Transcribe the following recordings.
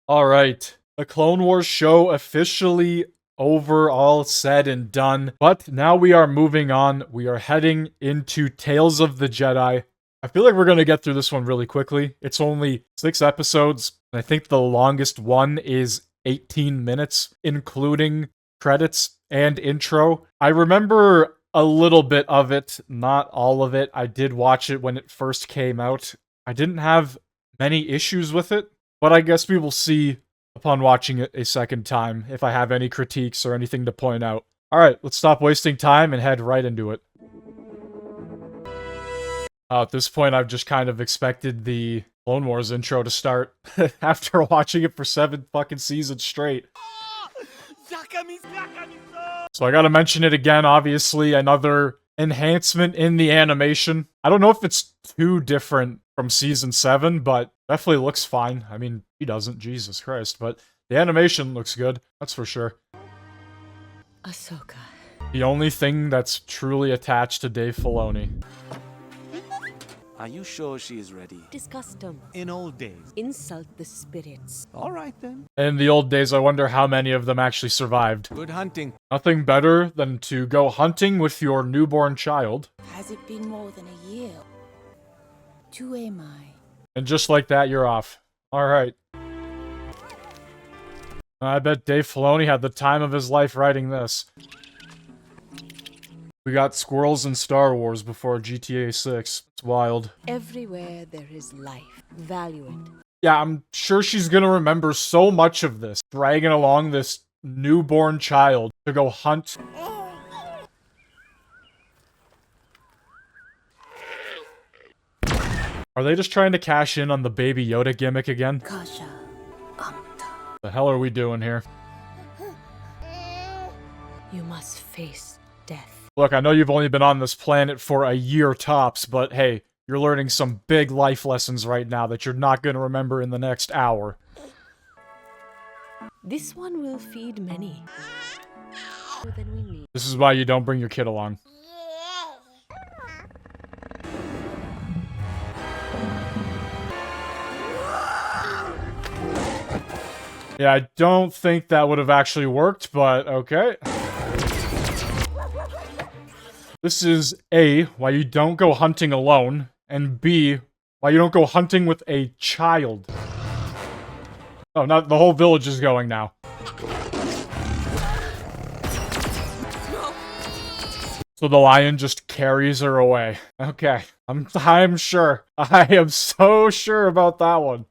Alright, the Clone Wars show officially over, all said and done. But now we are moving on. We are heading into Tales of the Jedi. I feel like we're going to get through this one really quickly. It's only 6 episodes. And I think the longest one is 18 minutes, including credits and intro. I remember a little bit of it, not all of it. I did watch it when it first came out. I didn't have many issues with it. But I guess we will see upon watching it a second time if I have any critiques or anything to point out. Alright, let's stop wasting time and head right into it. At this point, I've just kind of expected the Clone Wars intro to start after watching it for 7 fucking seasons straight. So I gotta mention it again, obviously, another enhancement in the animation. I don't know if it's too different from Season 7, but definitely looks fine. I mean, he doesn't, Jesus Christ, but the animation looks good, that's for sure. Ahsoka. The only thing that's truly attached to Dave Filoni. Are you sure she is ready? It is custom. In old days. Insult the spirits. All right then. In the old days, I wonder how many of them actually survived. Good hunting. Nothing better than to go hunting with your newborn child. Has it been more than a year? 2 am I? And just like that, you're off. Alright. I bet Dave Filoni had the time of his life writing this. We got squirrels in Star Wars before GTA 6. It's wild. Everywhere there is life. Value it. Yeah, I'm sure she's gonna remember so much of this. Dragging along this newborn child to go hunt. Are they just trying to cash in on the Baby Yoda gimmick again? Kasha. The hell are we doing here? You must face death. Look, I know you've only been on this planet for a year tops, but hey, you're learning some big life lessons right now that you're not going to remember in the next hour. This one will feed many. More than we need. This is why you don't bring your kid along. Yeah, I don't think that would have actually worked, but okay. This is A, why you don't go hunting alone, and B, why you don't go hunting with a child. Oh, not the whole village is going now. So the lion just carries her away. Okay, I'm sure. I am so sure about that one.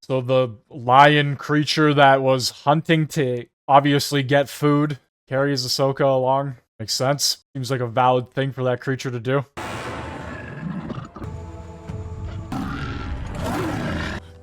So the lion creature that was hunting to obviously get food carries Ahsoka along. Makes sense. Seems like a valid thing for that creature to do.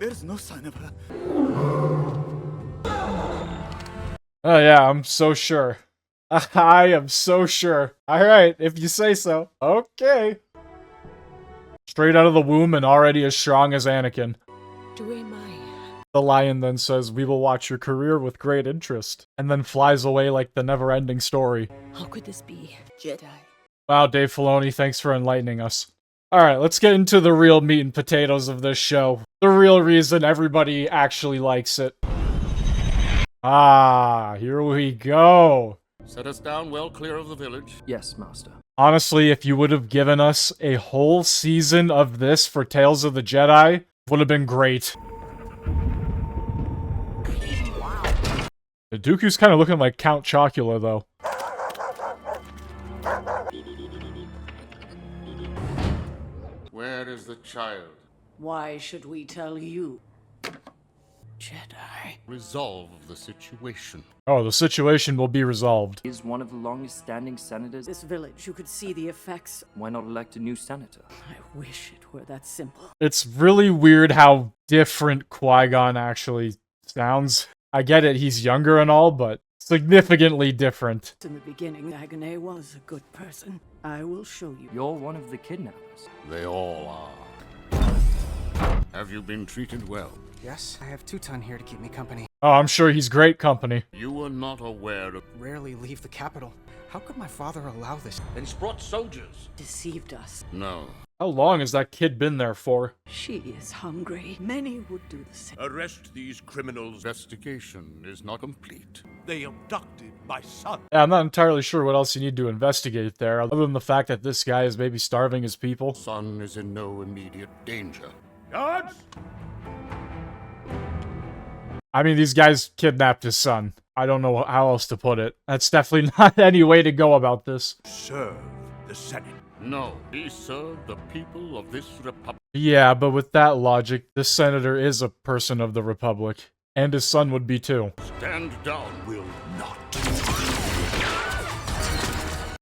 There's no sign of her. Oh yeah, I'm so sure. I am so sure. Alright, if you say so. Okay. Straight out of the womb and already as strong as Anakin. 2 am I? The lion then says, "We will watch your career with great interest," and then flies away like the never-ending story. How could this be? Jedi. Wow, Dave Filoni, thanks for enlightening us. Alright, let's get into the real meat and potatoes of this show. The real reason everybody actually likes it. Ah, here we go. Set us down well clear of the village. Yes, master. Honestly, if you would have given us a whole season of this for Tales of the Jedi, it would have been great. The Dooku's kind of looking like Count Chocula, though. Where is the child? Why should we tell you? Jedi. Resolve the situation. Oh, the situation will be resolved. He is one of the longest standing senators. This village, you could see the effects. Why not elect a new senator? I wish it were that simple. It's really weird how different Qui-Gon actually sounds. I get it, he's younger and all, but significantly different. In the beginning, Agane was a good person. I will show you. You're one of the kidnappers. They all are. Have you been treated well? Yes, I have Teuton here to keep me company. Oh, I'm sure he's great company. You were not aware of... Rarely leave the capital. How could my father allow this? And he's brought soldiers. Deceived us. No. How long has that kid been there for? She is hungry. Many would do the same. Arrest these criminals. Investigation is not complete. They abducted my son. Yeah, I'm not entirely sure what else you need to investigate there, other than the fact that this guy is maybe starving his people. Son is in no immediate danger. Guards! I mean, these guys kidnapped his son. I don't know how else to put it. That's definitely not any way to go about this. Serve the Senate. No, he served the people of this republic. Yeah, but with that logic, this senator is a person of the Republic. And his son would be too. Stand down. Will not.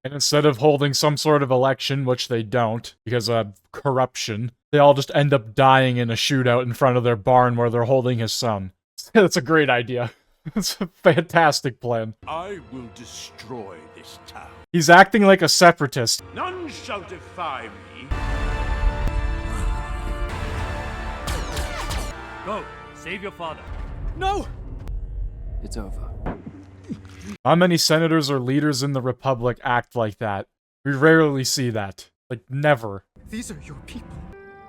And instead of holding some sort of election, which they don't, because of corruption, they all just end up dying in a shootout in front of their barn where they're holding his son. That's a great idea. It's a fantastic plan. I will destroy this town. He's acting like a separatist. None shall defy me. Go, save your father. No! It's over. Not many senators or leaders in the Republic act like that. We rarely see that. Like, never. These are your people.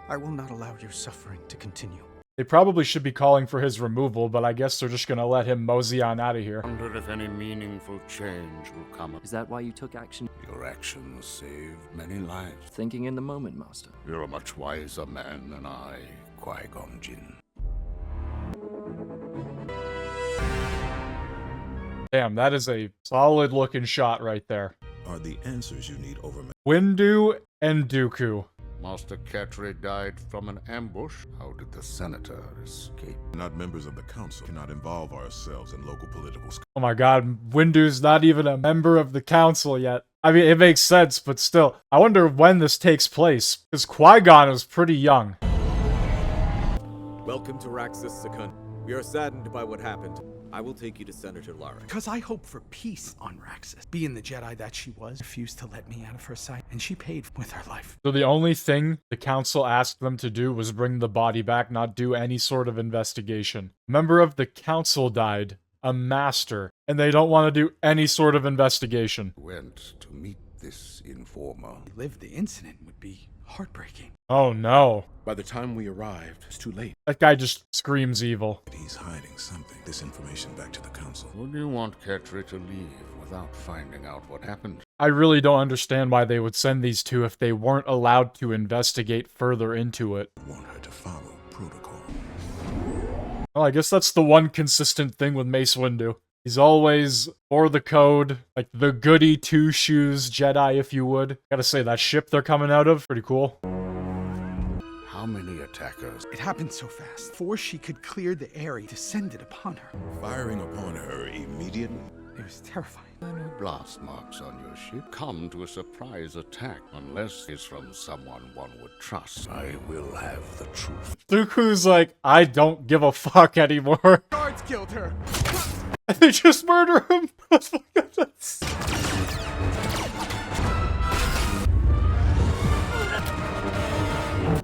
I will not allow your suffering to continue. They probably should be calling for his removal, but I guess they're just gonna let him mosey on out of here. I wonder if any meaningful change will come. Is that why you took action? Your actions saved many lives. Thinking in the moment, Master. You're a much wiser man than I, Qui-Gon Jinn. Damn, that is a solid looking shot right there. Are the answers you need over. Windu and Dooku. Master Katri died from an ambush. How did the senator escape? Not members of the council cannot involve ourselves in local political. Oh my god, Windu's not even a member of the council yet. I mean, it makes sense, but still. I wonder when this takes place, because Qui-Gon is pretty young. Welcome to Raxus Secund. We are saddened by what happened. I will take you to Senator Lara. Because I hope for peace on Raxus. Being the Jedi that she was, refused to let me out of her sight, and she paid with her life. So the only thing the council asked them to do was bring the body back, not do any sort of investigation. A member of the council died, a master, and they don't want to do any sort of investigation. Went to meet this informer. To live the incident would be heartbreaking. Oh no. By the time we arrived, it's too late. That guy just screams evil. He's hiding something. This information back to the council. Would you want Katri to leave without finding out what happened? I really don't understand why they would send these two if they weren't allowed to investigate further into it. I want her to follow protocol. Well, I guess that's the one consistent thing with Mace Windu. He's always for the code, like the goody two-shoes Jedi, if you would. Gotta say, that ship they're coming out of, pretty cool. How many attackers? It happened so fast. Before she could clear the area, descended upon her. Firing upon her immediately. It was terrifying. No blast marks on your ship. Come to a surprise attack, unless it's from someone one would trust. I will have the truth. Dooku's like, I don't give a fuck anymore. Guards killed her. And they just murder him.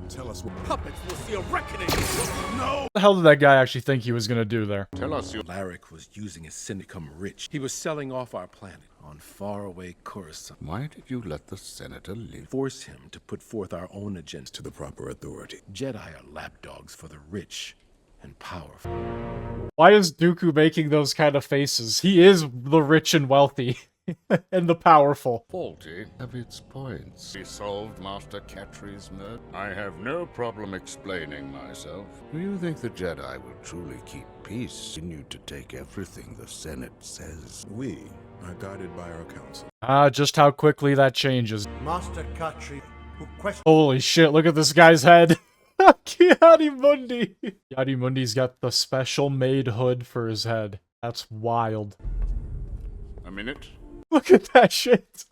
Tell us what. Puppets will see a reckoning! No! What the hell did that guy actually think he was gonna do there? Tell us your... Larrick was using his sin to become rich. He was selling off our planet on faraway Coruscant. Why did you let the senator live? Force him to put forth our own agenda. To the proper authority. Jedi are lapdogs for the rich and powerful. Why is Dooku making those kind of faces? He is the rich and wealthy. And the powerful. Faulty have its points. We solved Master Catri's murder. I have no problem explaining myself. Do you think the Jedi will truly keep peace? Continue to take everything the Senate says. We are guided by our council. Just how quickly that changes. Master Katri, who questioned Holy shit, look at this guy's head. Yadi-Mundi. Yadi-Mundi's got the special made hood for his head. That's wild. A minute. Look at that shit.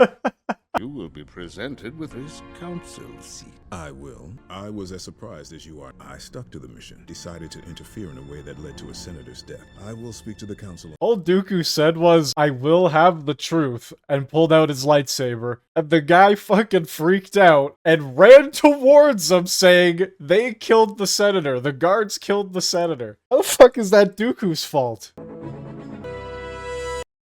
You will be presented with his council seat. I will. I was as surprised as you are. I stuck to the mission, decided to interfere in a way that led to a senator's death. I will speak to the council. All Dooku said was, I will have the truth, and pulled out his lightsaber. And the guy fucking freaked out and ran towards him saying, they killed the senator. The guards killed the senator. How the fuck is that Dooku's fault?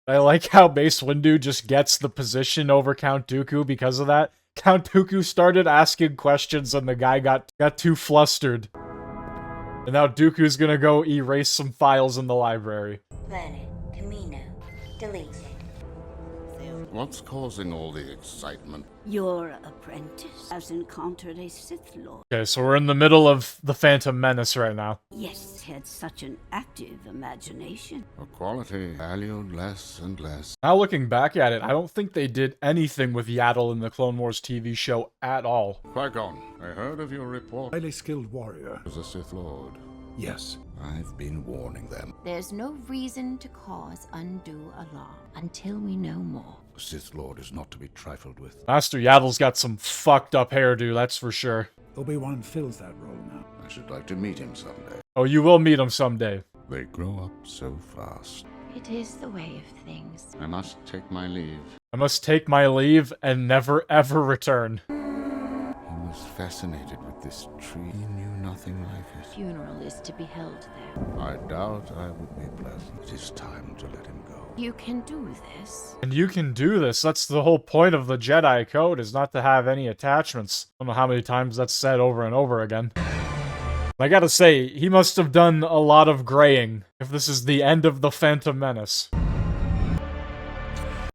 I like how Mace Windu just gets the position over Count Dooku because of that. Count Dooku started asking questions and the guy got too flustered. And now Dooku's gonna go erase some files in the library. Planet, Camino, deleted. What's causing all the excitement? Your apprentice has encountered a Sith Lord. Okay, so we're in the middle of the Phantom Menace right now. Yes, had such an active imagination. A quality valued less and less. Now looking back at it, I don't think they did anything with Yaddle in the Clone Wars TV show at all. Qui-Gon, I heard of your report. Highly skilled warrior. As a Sith Lord. Yes. I've been warning them. There's no reason to cause undue alarm until we know more. The Sith Lord is not to be trifled with. Master Yaddle's got some fucked up hairdo, that's for sure. Obi-Wan fills that role now. I should like to meet him someday. Oh, you will meet him someday. They grow up so fast. It is the way of things. I must take my leave. I must take my leave and never ever return. He was fascinated with this tree. He knew nothing like it. Funeral is to be held there. I doubt I would be pleasant. It is time to let him go. You can do this. And you can do this. That's the whole point of the Jedi Code, is not to have any attachments. I don't know how many times that's said over and over again. I gotta say, he must have done a lot of graying if this is the end of the Phantom Menace.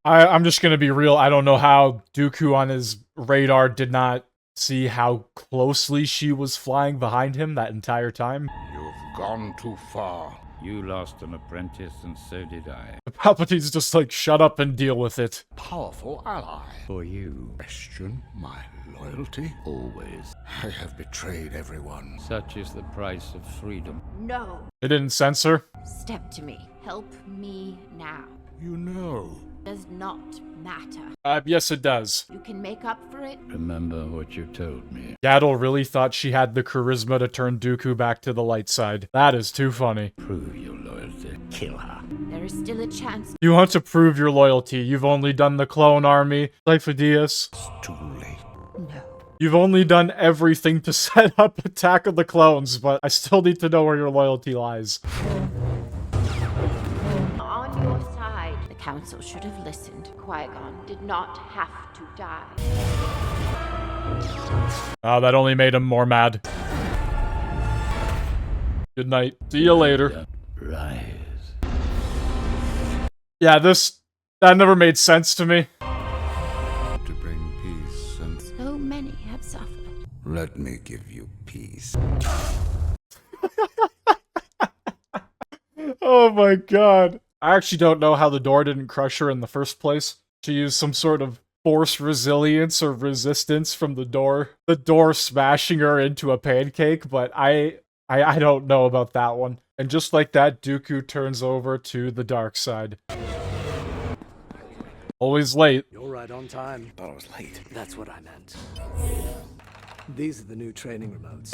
I'm just gonna be real, I don't know how Dooku on his radar did not see how closely she was flying behind him that entire time. You've gone too far. You lost an apprentice, and so did I. Palpatine's just like, shut up and deal with it. Powerful ally. For you. Question my loyalty? Always. I have betrayed everyone. Such is the price of freedom. No. They didn't censor. Step to me. Help me now. You know. Does not matter. Yes it does. You can make up for it. Remember what you told me. Yaddle really thought she had the charisma to turn Dooku back to the light side. That is too funny. Prove your loyalty. Kill her. There is still a chance. You want to prove your loyalty. You've only done the clone army, Sifo-Dyas. It's too late. No. You've only done everything to set up Attack of the Clones, but I still need to know where your loyalty lies. On your side. The council should have listened. Qui-Gon did not have to die. Oh, that only made him more mad. Good night. See you later. Rise. Yeah, that never made sense to me. To bring peace and... So many have suffered. Let me give you peace. Oh my god. I actually don't know how the door didn't crush her in the first place. She used some sort of force resilience or resistance from the door smashing her into a pancake, but I don't know about that one. And just like that, Dooku turns over to the dark side. Always late. You're right on time. Thought I was late. That's what I meant. These are the new training remotes.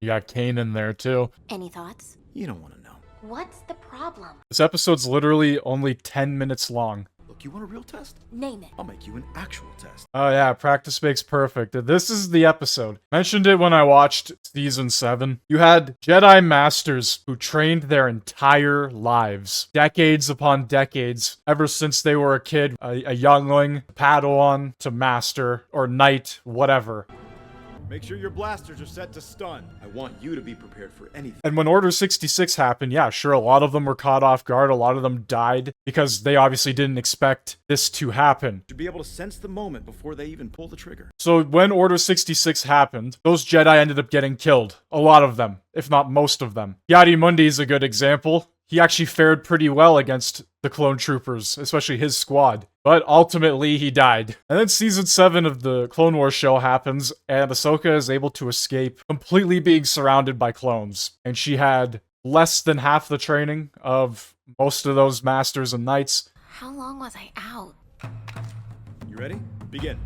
You got Kane in there too. Any thoughts? You don't want to know. What's the problem? This episode's literally only 10 minutes long. Look, you want a real test? Name it. I'll make you an actual test. Oh yeah, practice makes perfect. This is the episode. Mentioned it when I watched season 7. You had Jedi Masters who trained their entire lives. Decades upon decades. Ever since they were a kid. A youngling, Padawan, to Master, or Knight, whatever. Make sure your blasters are set to stun. I want you to be prepared for anything. And when Order 66 happened, yeah, sure, a lot of them were caught off guard. A lot of them died because they obviously didn't expect this to happen. To be able to sense the moment before they even pull the trigger. So when Order 66 happened, those Jedi ended up getting killed. A lot of them, if not most of them. Yadi-Mundi is a good example. He actually fared pretty well against the clone troopers, especially his squad. But ultimately, he died. And then season 7 of the Clone Wars show happens, and Ahsoka is able to escape, completely being surrounded by clones. And she had less than half the training of most of those masters and knights. How long was I out? You ready? Begin.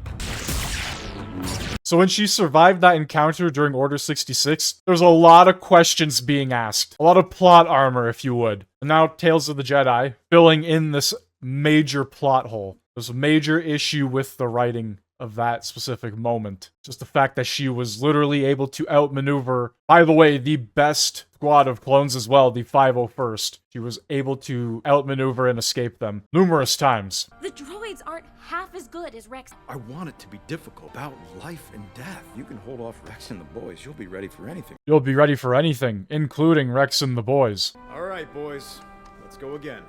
So when she survived that encounter during Order 66, there's a lot of questions being asked. A lot of plot armor, if you would. And now Tales of the Jedi, filling in this major plot hole. There's a major issue with the writing of that specific moment. Just the fact that she was literally able to outmaneuver, by the way, the best squad of clones as well, the 501st. She was able to outmaneuver and escape them numerous times. The droids aren't half as good as Rex. I want it to be difficult, about life and death. You can hold off Rex and the boys. You'll be ready for anything. You'll be ready for anything, including Rex and the boys. All right, boys. Let's go again.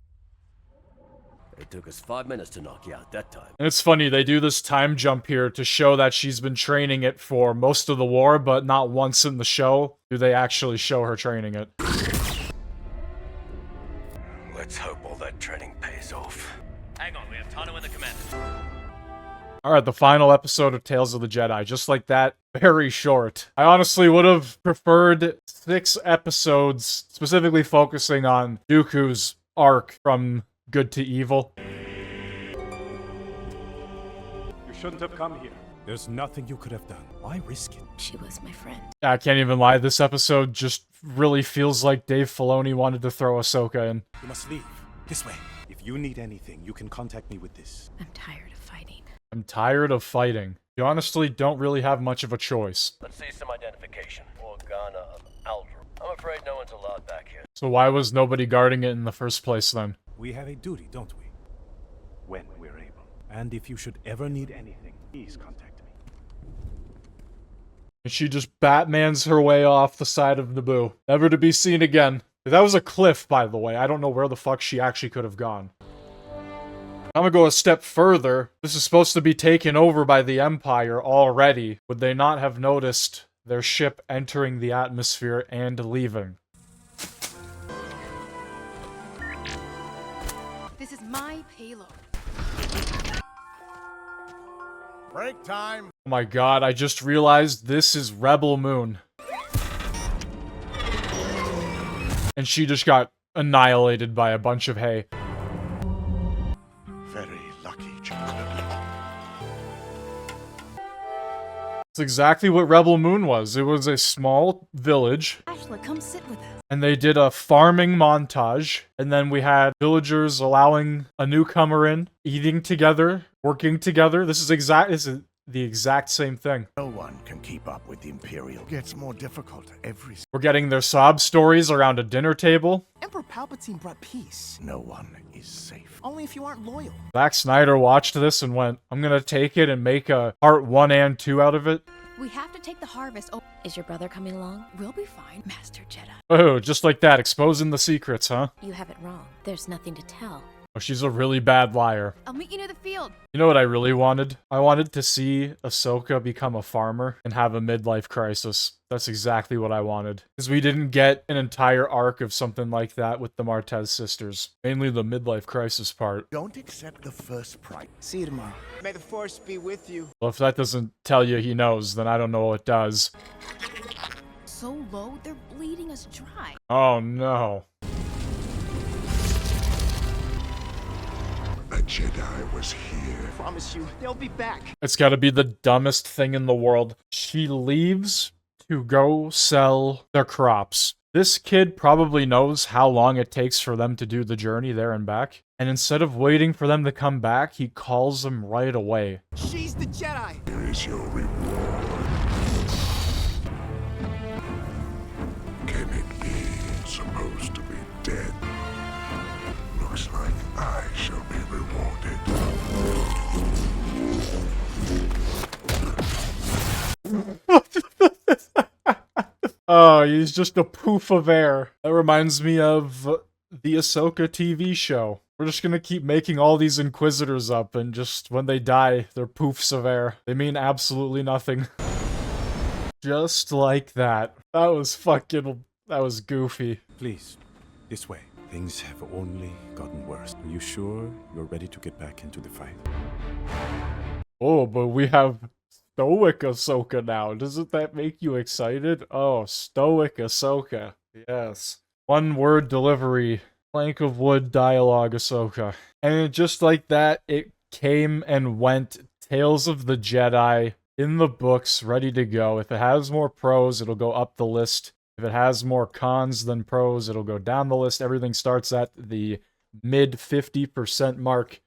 It took us 5 minutes to knock you out that time. And it's funny, they do this time jump here to show that she's been training it for most of the war, but not once in the show do they actually show her training it. Let's hope all that training pays off. Hang on, we have Tano in the command. Alright, the final episode of Tales of the Jedi, just like that, very short. I honestly would have preferred 6 episodes, specifically focusing on Dooku's arc from good to evil. You shouldn't have come here. There's nothing you could have done. Why risk it? She was my friend. I can't even lie, this episode just really feels like Dave Filoni wanted to throw Ahsoka in. You must leave. This way. If you need anything, you can contact me with this. I'm tired of fighting. I'm tired of fighting. You honestly don't really have much of a choice. Let's see some identification. Organa of Aldrin. I'm afraid no one's allowed back here. So why was nobody guarding it in the first place then? We have a duty, don't we? When we're able. And if you should ever need anything, please contact me. And she just Batmans her way off the side of Naboo, never to be seen again. That was a cliff, by the way. I don't know where the fuck she actually could have gone. I'm gonna go a step further. This is supposed to be taken over by the Empire already. Would they not have noticed their ship entering the atmosphere and leaving? This is my payload. Break time! Oh my god, I just realized this is Rebel Moon. And she just got annihilated by a bunch of hay. Very lucky, chocolate. It's exactly what Rebel Moon was. It was a small village. Ashla, come sit with us. And they did a farming montage. And then we had villagers allowing a newcomer in, eating together, working together. This is the exact same thing. No one can keep up with the Imperial. It gets more difficult every... We're getting their sob stories around a dinner table. Emperor Palpatine brought peace. No one is safe. Only if you aren't loyal. Zack Snyder watched this and went, I'm gonna take it and make a part 1 and 2 out of it. We have to take the harvest. Oh, is your brother coming along? We'll be fine, Master Jedi. Oh, just like that, exposing the secrets, huh? You have it wrong. There's nothing to tell. Oh, she's a really bad liar. I'll meet you near the field. You know what I really wanted? I wanted to see Ahsoka become a farmer and have a midlife crisis. That's exactly what I wanted. Because we didn't get an entire arc of something like that with the Martez sisters. Mainly the midlife crisis part. Don't accept the first prize. See you tomorrow. May the Force be with you. Well, if that doesn't tell you he knows, then I don't know what does. So low, they're bleeding us dry. Oh no. A Jedi was here. I promise you, they'll be back. It's gotta be the dumbest thing in the world. She leaves to go sell their crops. This kid probably knows how long it takes for them to do the journey there and back. And instead of waiting for them to come back, he calls them right away. She's the Jedi. Here is your reward. Can it be supposed to be dead? Looks like I shall be rewarded. Oh, he's just a poof of air. That reminds me of the Ahsoka TV show. We're just gonna keep making all these Inquisitors up, and just when they die, they're poofs of air. They mean absolutely nothing. Just like that. That was goofy. Please, this way. Things have only gotten worse. Are you sure you're ready to get back into the fight? Oh, but we have Stoic Ahsoka now. Doesn't that make you excited? Oh, Stoic Ahsoka. Yes. One word delivery. Plank of wood dialogue Ahsoka. And just like that, it came and went. Tales of the Jedi in the books, ready to go. If it has more pros, it'll go up the list. If it has more cons than pros, it'll go down the list. Everything starts at the mid 50% mark.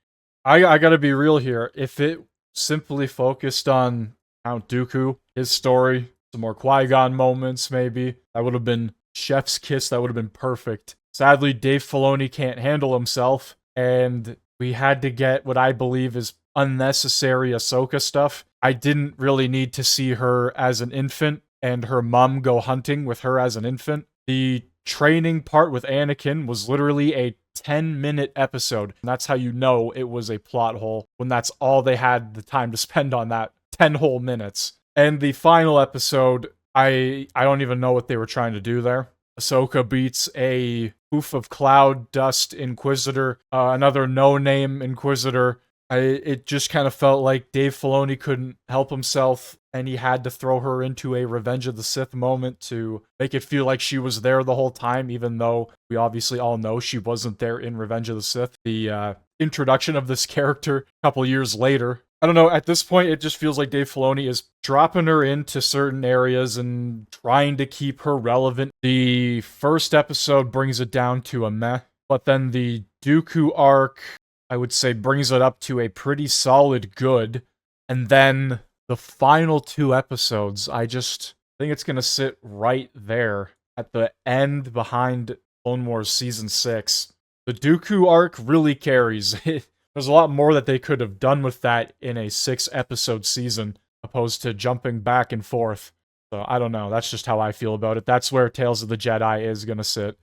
I gotta be real here. If it simply focused on Count Dooku, his story, some more Qui-Gon moments, maybe. That would have been chef's kiss. That would have been perfect. Sadly, Dave Filoni can't handle himself, and we had to get what I believe is unnecessary Ahsoka stuff. I didn't really need to see her as an infant and her mom go hunting with her as an infant. The training part with Anakin was literally a 10-minute episode. And that's how you know it was a plot hole, when that's all they had the time to spend on that 10 whole minutes. And the final episode, I don't even know what they were trying to do there. Ahsoka beats a poof of cloud dust Inquisitor, another no-name Inquisitor. It just kind of felt like Dave Filoni couldn't help himself, and he had to throw her into a Revenge of the Sith moment to make it feel like she was there the whole time, even though we obviously all know she wasn't there in Revenge of the Sith. The introduction of this character a couple years later. I don't know, at this point, it just feels like Dave Filoni is dropping her into certain areas and trying to keep her relevant. The first episode brings it down to a meh, but then the Dooku arc, I would say, brings it up to a pretty solid good. And then the final 2 episodes, I think it's going to sit right there at the end behind Clone Wars Season 6. The Dooku arc really carries. There's a lot more that they could have done with that in a 6-episode season, opposed to jumping back and forth. So I don't know, that's just how I feel about it. That's where Tales of the Jedi is going to sit.